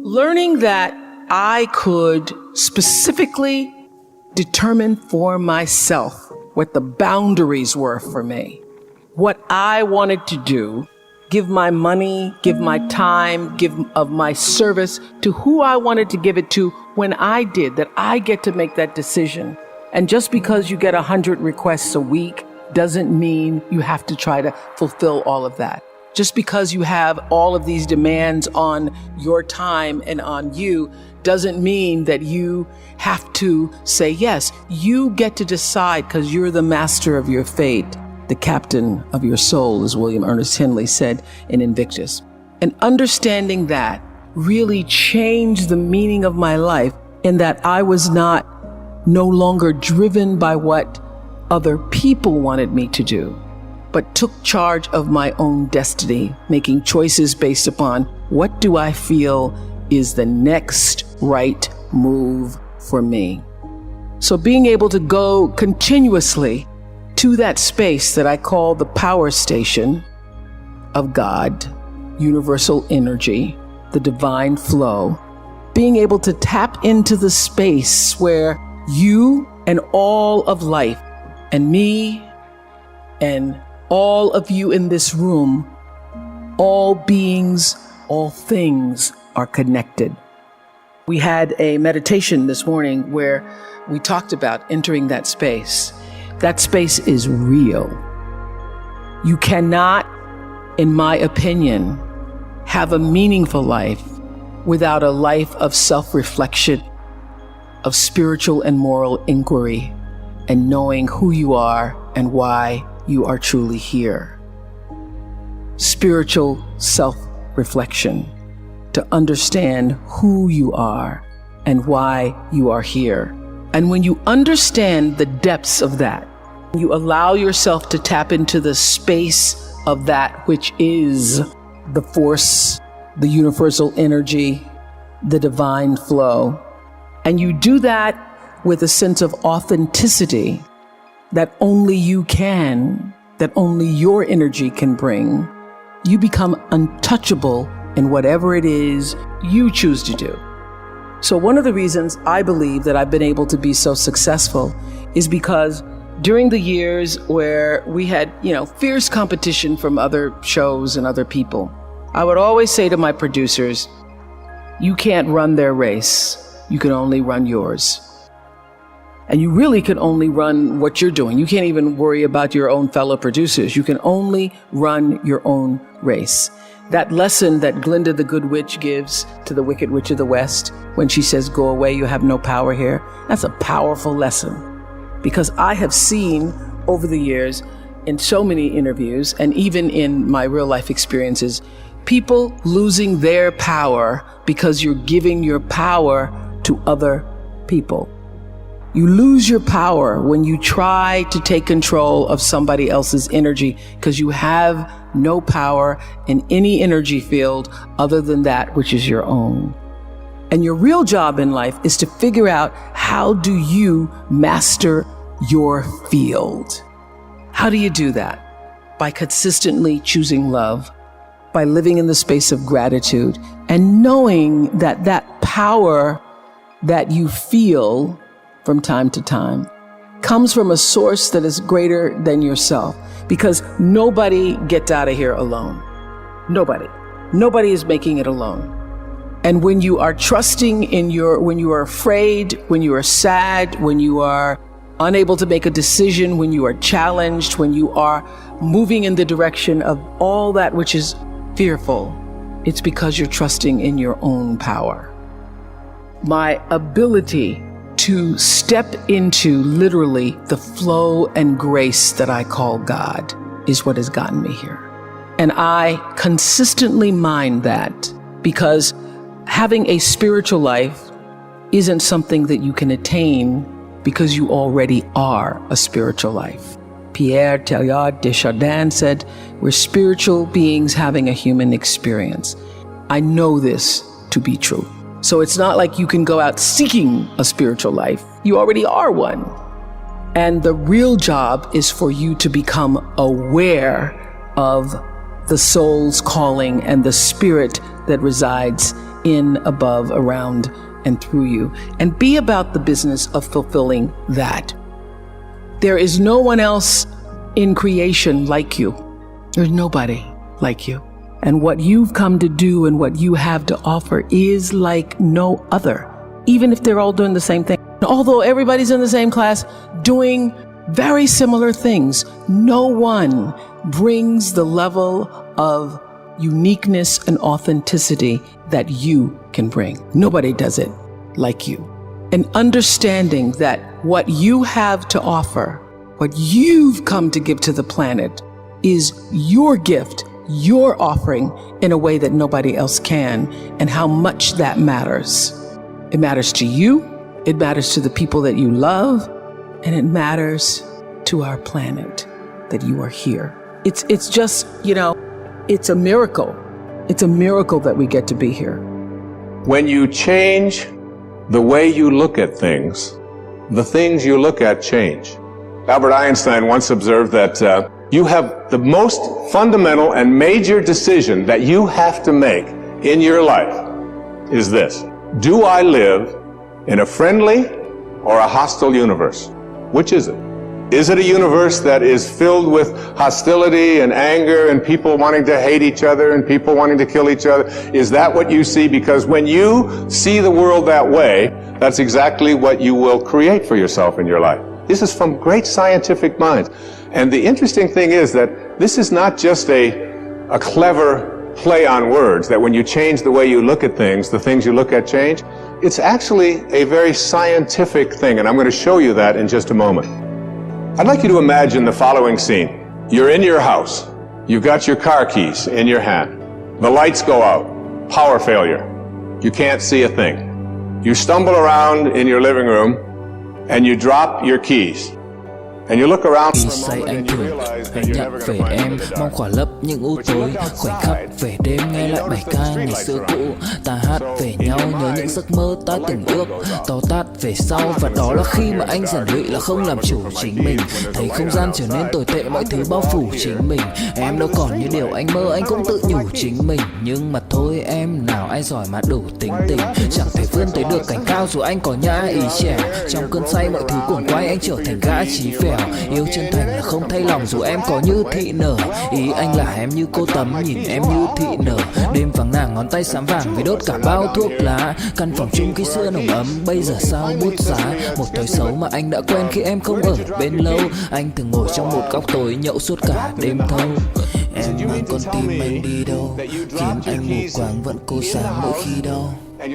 learning that I could specifically determine for myself what the boundaries were for me, what I wanted to do, give my money, give my time, give of my service to who I wanted to give it to when I did, that I get to make that decision. And just because you get 100 requests a week doesn't mean you have to try to fulfill all of that. Just because you have all of these demands on your time and on you doesn't mean that you have to say yes. You get to decide because you're the master of your fate, the captain of your soul, as William Ernest Henley said in Invictus. And understanding that really changed the meaning of my life, in that I was no longer driven by what other people wanted me to do, but took charge of my own destiny, making choices based upon what do I feel is the next right move for me. So being able to go continuously to that space that I call the power station of God, universal energy, the divine flow, being able to tap into the space where you and all of life and me and all of you in this room, all beings, all things are connected. We had a meditation this morning where we talked about entering that space. That space is real. You cannot, in my opinion, have a meaningful life without a life of self-reflection, of spiritual and moral inquiry, and knowing who you are and why you are truly here. Spiritual self-reflection, to understand who you are and why you are here. And when you understand the depths of that, you allow yourself to tap into the space of that which is the force, the universal energy, the divine flow. And you do that with a sense of authenticity that only you can, that only your energy can bring. You become untouchable in whatever it is you choose to do. So one of the reasons I believe that I've been able to be so successful is because during the years where we had, fierce competition from other shows and other people, I would always say to my producers, you can't run their race. You can only run yours. And you really can only run what you're doing. You can't even worry about your own fellow producers. You can only run your own race. That lesson that Glinda the Good Witch gives to the Wicked Witch of the West when she says, go away, you have no power here. That's a powerful lesson, because I have seen over the years in so many interviews and even in my real life experiences, people losing their power because you're giving your power to other people. You lose your power when you try to take control of somebody else's energy, because you have no power in any energy field other than that which is your own. And your real job in life is to figure out, how do you master your field? How do you do that? By consistently choosing love, by living in the space of gratitude, and knowing that that power that you feel from time to time comes from a source that is greater than yourself, because nobody gets out of here alone. Nobody is making it alone. And when you are trusting when you are afraid, when you are sad, when you are unable to make a decision, when you are challenged, when you are moving in the direction of all that which is fearful, it's because you're trusting in your own power. My ability to step into literally the flow and grace that I call God is what has gotten me here. And I consistently mind that, because having a spiritual life isn't something that you can attain because you already are a spiritual life. Pierre Teilhard de Chardin said, we're spiritual beings having a human experience. I know this to be true. So it's not like you can go out seeking a spiritual life. You already are one. And the real job is for you to become aware of the soul's calling and the spirit that resides in, above, around, and through you. And be about the business of fulfilling that. There is no one else in creation like you. There's nobody like you. And what you've come to do and what you have to offer is like no other, even if they're all doing the same thing. Although everybody's in the same class doing very similar things, no one brings the level of uniqueness and authenticity that you can bring. Nobody does it like you. And understanding that what you have to offer, what you've come to give to the planet, is your gift, your offering in a way that nobody else can, and how much that matters. It matters to you, it matters to the people that you love, and it matters to our planet that you are here. It's just, it's a miracle. It's a miracle that we get to be here. When you change the way you look at things, the things you look at change. Albert Einstein once observed that you have the most fundamental and major decision that you have to make in your life is this: do I live in a friendly or a hostile universe? Which is it? Is it a universe that is filled with hostility and anger and people wanting to hate each other and people wanting to kill each other? Is that what you see? Because when you see the world that way, that's exactly what you will create for yourself in your life. This is from great scientific minds. And the interesting thing is that this is not just a clever play on words, that when you change the way you look at things, the things you look at change. It's actually a very scientific thing, and I'm going to show you that in just a moment. I'd like you to imagine the following scene. You're in your house. You've got your car keys in your hand. The lights go out. Power failure. You can't see a thing. You stumble around in your living room and you drop your keys. And you look around for a moment and you realize that you're never going to find em the dark. mong khỏa lấp những u tối, khoảnh khắc về đêm nghe lại bài ca ngày xưa cũ. Ta hát về nhau nhớ những giấc mơ ta từng ước, to tát về sau, và đó là khi mà anh rèn luyện là không làm chủ chính mình. Thấy không gian trở nên tồi tệ, mọi thứ bao phủ chính mình. Em đâu còn như điều anh mơ, anh cũng tự nhủ chính mình. Nhưng mà thôi em, nào ai giỏi mà đủ tính tình, chẳng thể vươn tới được cảnh cao dù anh có nhã ý trẻ. Trong cơn say mọi thứ cuồng quay, anh trở thành gã chí phèo. Yêu chân thành là không thay lòng dù em có như thị nở. Ý anh là em như cô Tấm, nhìn em như thị nở. Đêm vắng nàng ngón tay xám vàng vì đốt cả bao thuốc lá. Căn phòng chung khi xưa nồng ấm, bây giờ sao bút giá. Một thói xấu mà anh đã quen khi em không ở bên lâu. Anh thường ngồi trong một góc tối nhậu suốt cả đêm thâu. Em mang con tim anh đi đâu, khiến anh mù quáng vẫn cố sáng mỗi khi đau. Em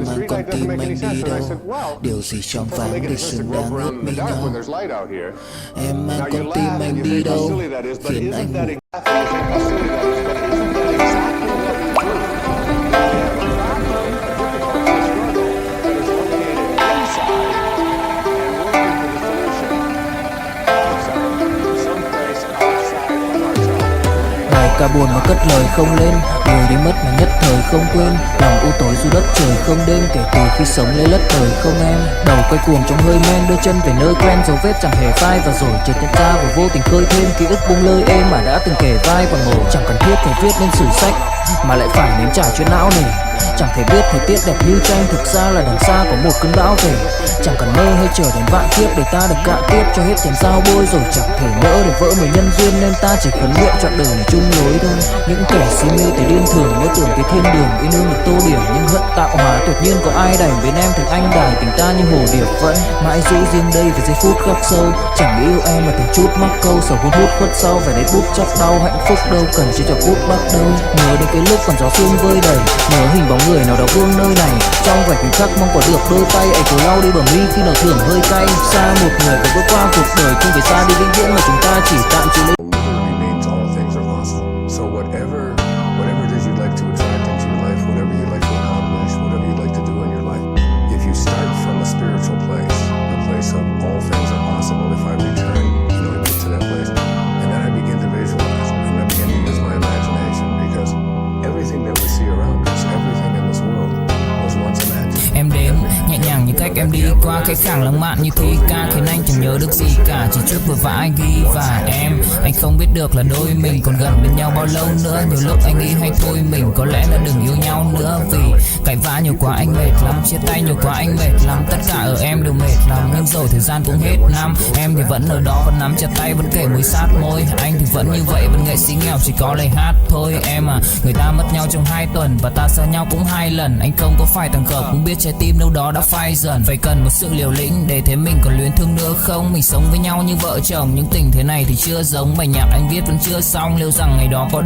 mang con tim anh đi đâu, điều gì trong vắng để xứng đáng ước bên nhau. Em mang con tim anh đi đâu, khiến anh mù. Cả buồn mà cất lời không lên, người đi mất mà nhất thời không quên. Lòng u tối dù đất trời không đêm, kể từ khi sống lấy lất đời không em. Đầu quay cuồng trong hơi men, đưa chân về nơi quen, dấu vết chẳng hề phai. Và rồi chợt nhận ra và vô tình khơi thêm ký ức buông lơi êm mà đã từng kể vai và ngồi. Chẳng cần thiết phải viết lên sử sách mà lại phải nếm trải chuyện não nề. Chẳng thể biết thời tiết đẹp như tranh, thực ra là đằng xa có một cơn bão về. Chẳng cần mơ hay chờ đến vạn kiếp để ta được cạn tiếp cho hết tiền giao bôi. Rồi chẳng thể nỡ để vỡ mười nhân duyên, nên ta chỉ khấn nguyện chọn đời này chung lối thôi. Những kẻ si mê tới điên thường mơ tưởng cái thiên đường in ương được tô điểm, nhưng hận tạo hóa tuyệt nhiên có ai đành bên em thành anh đài. Tình ta như hồ điệp vẫn mãi giữ riêng đây về giây phút khắc sâu. Chẳng nghĩ yêu em mà từng chút mắc câu, sầu hun hút khuất sau phải đến bút chắc đau. Hạnh phúc đâu cần chỉ cho phút bắt đầu. Nhớ đến cái lúc còn gió sương vơi đầy, nhớ hình bóng người nào đó vương nơi này. Trong vài khoảnh khắc mong có được đôi tay ấy cố lau đi bờ mi khi nào thường hơi cay. Xa một người và bước qua cuộc đời không phải xa đi vĩnh viễn mà chúng ta chỉ tạm chịu lấy. So whatever it is you'd like to attract into your life, whatever you'd like to accomplish, whatever you'd like to do in your life, if you start from a spiritual place, a place of all things are possible, if I return, to that place, and then I begin to visualize, and I begin to use my imagination, because everything that we see around us, everything in this world was once imagined. Em đến nhẹ nhàng như cách em đi qua cái khoảng lãng mạn như thi ca, khiến anh chẳng nhớ được gì cả, chỉ chút vội vã anh ghi. Và anh không biết được là đôi mình còn gần bên nhau bao lâu nữa. Nhiều lúc anh nghĩ hay thôi mình có lẽ là đừng yêu nhau nữa, vì cãi vã nhiều quá anh mệt lắm, chia tay nhiều quá anh mệt lắm, tất cả ở em đều mệt lắm. Nhưng rồi thời gian cũng hết năm, em thì vẫn ở đó, vẫn nắm chặt tay, vẫn kể mùi sát môi. Anh thì vẫn như vậy, vẫn nghệ sĩ nghèo chỉ có lời hát thôi. Em à, người ta mất nhau trong 2 tuần và ta xa nhau cũng 2 lần. Anh không có phải thằng khờ, cũng biết trái tim đâu đó đã phai dần. Phải cần một sự liều lĩnh để thấy mình còn luyến thương nữa không. Mình sống với nhau như vợ chồng, những tình thế này thì chưa giống bài nhạc anh viết vẫn chưa xong. Liệu rằng ngày đó có